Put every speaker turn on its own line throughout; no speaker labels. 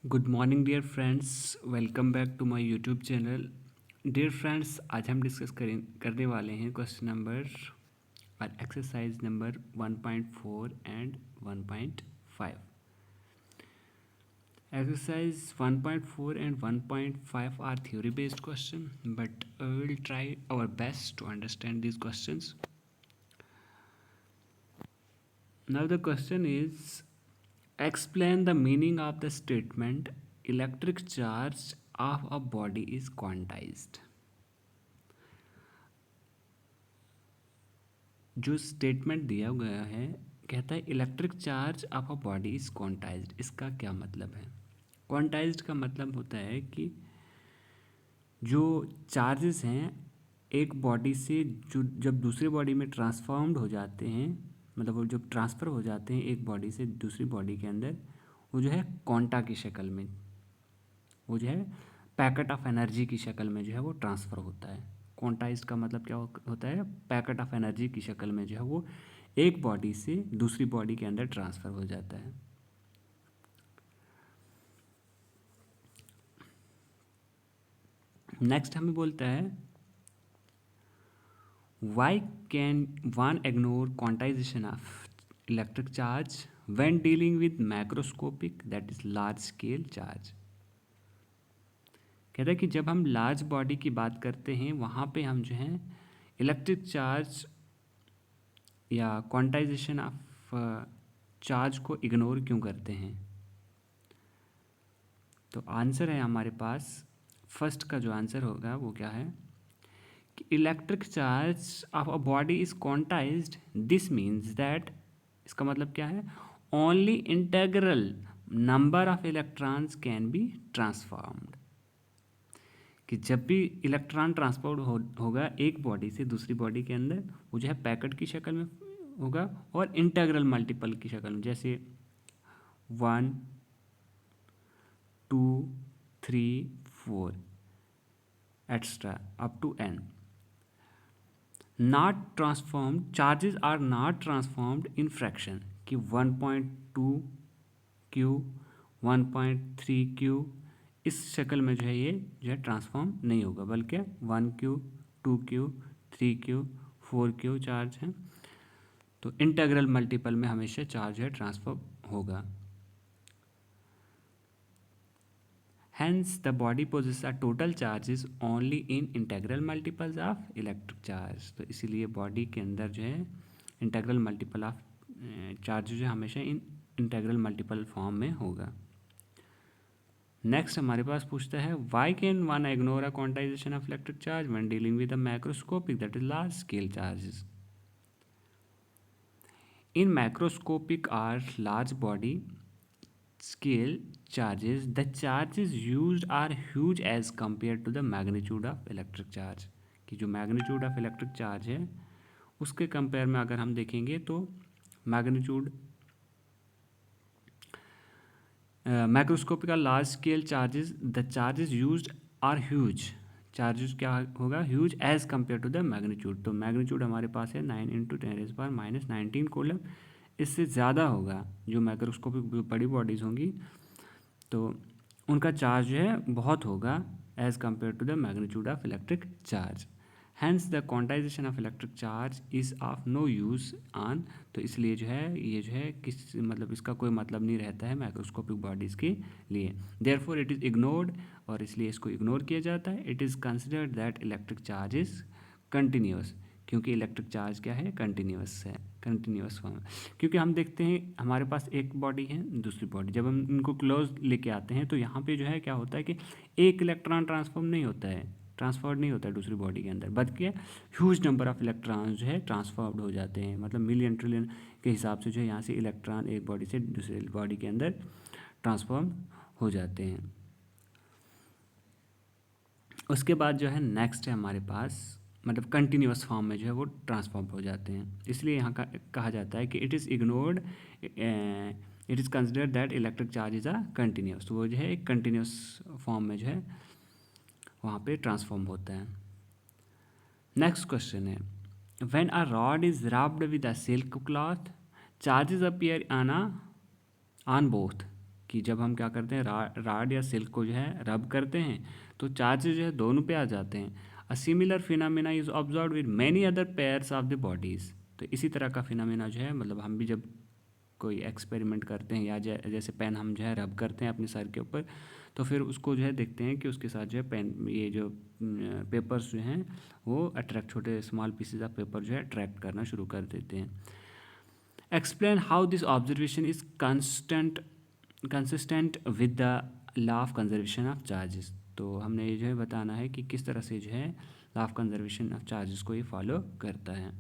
Good morning dear friends, welcome back to my YouTube channel. Dear friends, आज हम discuss करने वाले हैं क्वेश्चन नंबर और exercise number 1.4 and 1.5। Exercise 1.4 and 1.5 are theory based question, but we will try our best to understand these questions. Now the question is, explain the meaning of the statement electric charge of a body is quantized. जो statement दिया गया है, कहता है electric charge of a body is quantized. इसका क्या मतलब है? क्वांटाइज्ड का मतलब होता है कि जो चार्जेस हैं एक बॉडी से जो जब दूसरी बॉडी में ट्रांसफॉर्म्ड हो जाते हैं, मतलब वो जब ट्रांसफ़र हो जाते हैं एक बॉडी से दूसरी बॉडी के अंदर, वो जो है क्वांटा की शक्ल में, वो जो है पैकेट ऑफ एनर्जी की शक्ल में जो है वो ट्रांसफ़र होता है। क्वांटाइज्ड का मतलब क्या होता है? पैकेट ऑफ एनर्जी की शक्ल में जो है वो एक बॉडी से दूसरी बॉडी के अंदर ट्रांसफ़र हो जाता है। नेक्स्ट हमें बोलता है, why can one ignore quantisation of electric charge when dealing with macroscopic that is large scale charge. कहता है कि जब हम लार्ज बॉडी की बात करते हैं वहाँ पे हम जो है इलेक्ट्रिक चार्ज या क्वांटाइजेशन ऑफ चार्ज को इग्नोर क्यों करते हैं? तो आंसर है हमारे पास, फर्स्ट का जो आंसर होगा वो क्या है कि electric charge of a body is quantized, this means that, इसका मतलब क्या है, only integral number of electrons can be transformed. कि जब भी इलेक्ट्रॉन ट्रांसपोर्ट होगा एक बॉडी से दूसरी बॉडी के अंदर, वो जो है पैकेट की शक्ल में होगा और इंटेग्रल मल्टीपल की शक्ल में, जैसे 1 2 3 4 extra up to n। Not transformed charges are not transformed in fraction, कि 1.2 क्यू 1.3 क्यू इस शक्ल में जो है ये जो है ट्रांसफॉर्म नहीं होगा, बल्कि 1 Q 2 Q 3 Q 4 Q charge हैं, तो इंटेग्रल मल्टीपल में हमेशा चार्ज है ट्रांसफर होगा। Hence, the body possesses a total charges only in integral multiples of electric charge। तो इसीलिए बॉडी के अंदर जो है इंटेग्रल मल्टीपल ऑफ चार्ज जो है हमेशा इन इंटेग्रल मल्टीपल फॉर्म में होगा। नेक्स्ट हमारे पास पूछता है, why can one ignore a quantisation of electric charge when dealing with a macroscopic that is large scale charges. In macroscopic are large body scale charges, the charges used are huge as compared to the magnitude of electric charge। कि जो magnitude of electric charge है उसके compare में अगर हम देखेंगे तो magnitude macroscopic large scale charges, the charges used are huge. Charges क्या होगा? Huge as compare to the magnitude. तो मैग्नीट्यूड हमारे पास है 9 × 10⁻⁻19 कूलम, इससे ज़्यादा होगा जो मैक्रोस्कोपिक बड़ी बॉडीज़ होंगी, तो उनका चार्ज जो है बहुत होगा as compare to the magnitude of electric charge. Hence the quantisation of electric charge is of no use on. तो इसलिए जो है ये जो है किस मतलब इसका कोई मतलब नहीं रहता है माइक्रोस्कोपिक बॉडीज़ के लिए। देयरफॉर इट इज़ इग्नोर्ड, और इसलिए इसको इग्नोर किया जाता है। It is considered that electric charge is continuous, क्योंकि इलेक्ट्रिक चार्ज क्या है? कंटिन्यूस है, कंटिन्यूस फॉर्म। क्योंकि हम देखते हैं हमारे पास एक बॉडी है दूसरी बॉडी, जब हम इनको क्लोज लेके आते हैं तो यहाँ पे जो है क्या होता है कि एक इलेक्ट्रॉन ट्रांसफॉर्म नहीं होता है, ट्रांसफर्ड नहीं होता है दूसरी बॉडी के अंदर, बल्कि ह्यूज नंबर ऑफ इलेक्ट्रॉन्स जो है ट्रांसफर्ड हो जाते हैं, मतलब मिलियन ट्रिलियन के हिसाब से जो है यहाँ से इलेक्ट्रॉन एक बॉडी से दूसरी बॉडी के अंदर ट्रांसफॉर्म हो जाते हैं। उसके बाद जो है नेक्स्ट है हमारे पास, मतलब कंटिन्यूस फॉर्म में जो है वो ट्रांसफॉर्म हो जाते हैं। इसलिए यहाँ का कहा जाता है कि it is ignored, it is considered that electric charge is a continuous. तो वो जो है एक कंटिन्यूस फॉर्म में जो है वहाँ पे ट्रांसफॉर्म होता है। नेक्स्ट क्वेश्चन है, when a rod is rubbed with a silk cloth charges appear on both. कि जब हम क्या करते हैं राड या सिल्क को जो है रब करते हैं तो चार्जेस जो है दोनों पे आ जाते हैं। A similar phenomena is observe with many other pairs of the bodies. तो इसी तरह का फिनोमिना जो है मतलब हम भी जब कोई एक्सपेरिमेंट करते हैं या जैसे पेन हम जो है रब करते हैं अपने सर के ऊपर, तो फिर उसको जो है देखते हैं कि उसके साथ जो है पेन ये जो पेपर्स जो हैं वो अट्रैक्ट, छोटे स्मॉल पीसेज ऑफ पेपर जो है अट्रैक्ट करना शुरू कर देते हैं। Explain how this observation is consistent with the law of conservation of charges. तो हमने ये जो है बताना है कि किस तरह से जो है law of conservation of charges को ये फॉलो करता है।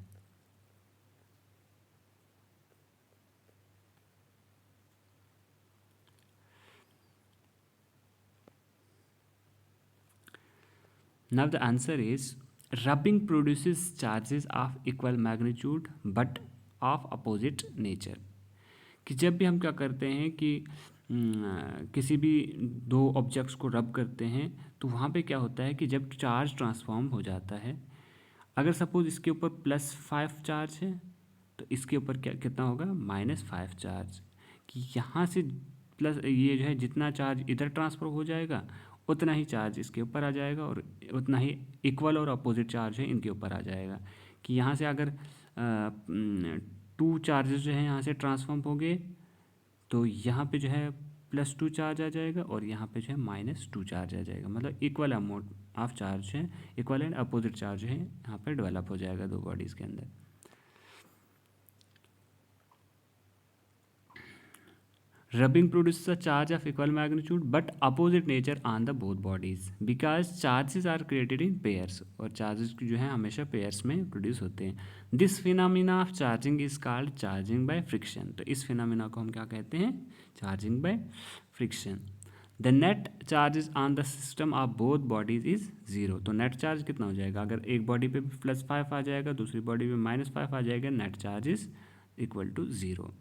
Now the answer is rubbing produces charges of equal magnitude but of opposite nature। कि जब भी हम क्या करते हैं कि किसी भी दो ऑब्जेक्ट्स को रब करते हैं तो वहाँ पे क्या होता है कि जब चार्ज ट्रांसफॉर्म हो जाता है, अगर सपोज इसके ऊपर +5 चार्ज है तो इसके ऊपर क्या कितना होगा -5 चार्ज। कि यहाँ से प्लस ये जो है जितना चार्ज इधर ट्रांसफ़र हो जाएगा उतना ही चार्ज इसके ऊपर आ जाएगा और उतना ही इक्वल और अपोजिट चार्ज है इनके ऊपर आ जाएगा। कि यहाँ से अगर 2 चार्जेस जो हैं यहाँ से ट्रांसफॉर्म हो गए तो यहाँ पे जो है +2 चार्ज आ जाएगा और यहाँ पे जो है -2 चार्ज आ जाएगा। मतलब इक्वल अमाउंट ऑफ चार्ज है, इक्वल एंड अपोजिट चार्ज है यहाँ पे डेवलप हो जाएगा दो बॉडीज़ के अंदर। Rubbing produces a charge of equal magnitude but opposite nature on the both bodies because charges are created in pairs और charges जो हैं हमेशा pairs में produce होते हैं। This phenomena of charging is called charging by friction। तो इस phenomena को हम क्या कहते हैं charging by friction। The net charges on the system of both bodies is 0। तो net charge कितना हो जाएगा, अगर एक बॉडी पे +5 आ जाएगा दूसरी बॉडी पे -5 आ जाएगा, net charge is equal to 0।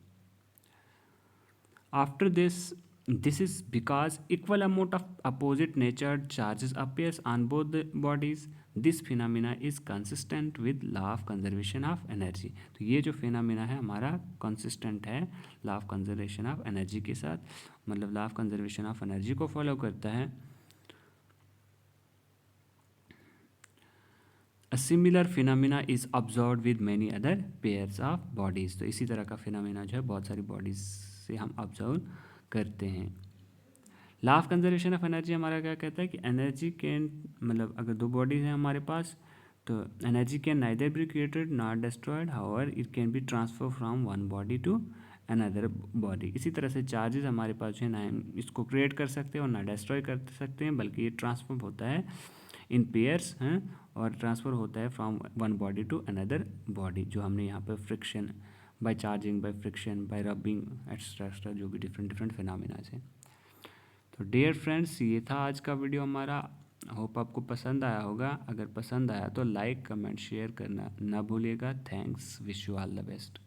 After this is because equal amount of opposite natured charges appears on both the bodies। This phenomena is consistent with law of conservation of energy। तो ये जो phenomena है हमारा consistent है law of conservation of energy के साथ, मतलब law of conservation of energy को follow करता है। A similar phenomena is observed with many other pairs of bodies। तो इसी तरह का phenomena जो है बहुत सारी bodies से हम ऑब्जर्व करते हैं। Law of conservation of energy हमारा क्या कहता है कि एनर्जी कैन, मतलब अगर दो बॉडीज हैं हमारे पास तो energy can neither be created not destroyed, however it can be transfer from one body to another body. इसी तरह से चार्जेस हमारे पास जो है ना इसको क्रिएट कर सकते हैं और ना डिस्ट्रॉय कर सकते हैं, बल्कि ये ट्रांसफर होता है इन पेयर्स हैं और ट्रांसफ़र होता है from one body to another body. जो हमने यहाँ पर friction by charging, by friction, by rubbing extra जो भी डिफरेंट फिनोमेनास हैं। तो डियर फ्रेंड्स ये था आज का वीडियो हमारा। होप आपको पसंद आया होगा। अगर पसंद आया तो लाइक कमेंट शेयर करना ना भूलिएगा। Thanks, wish you all the best.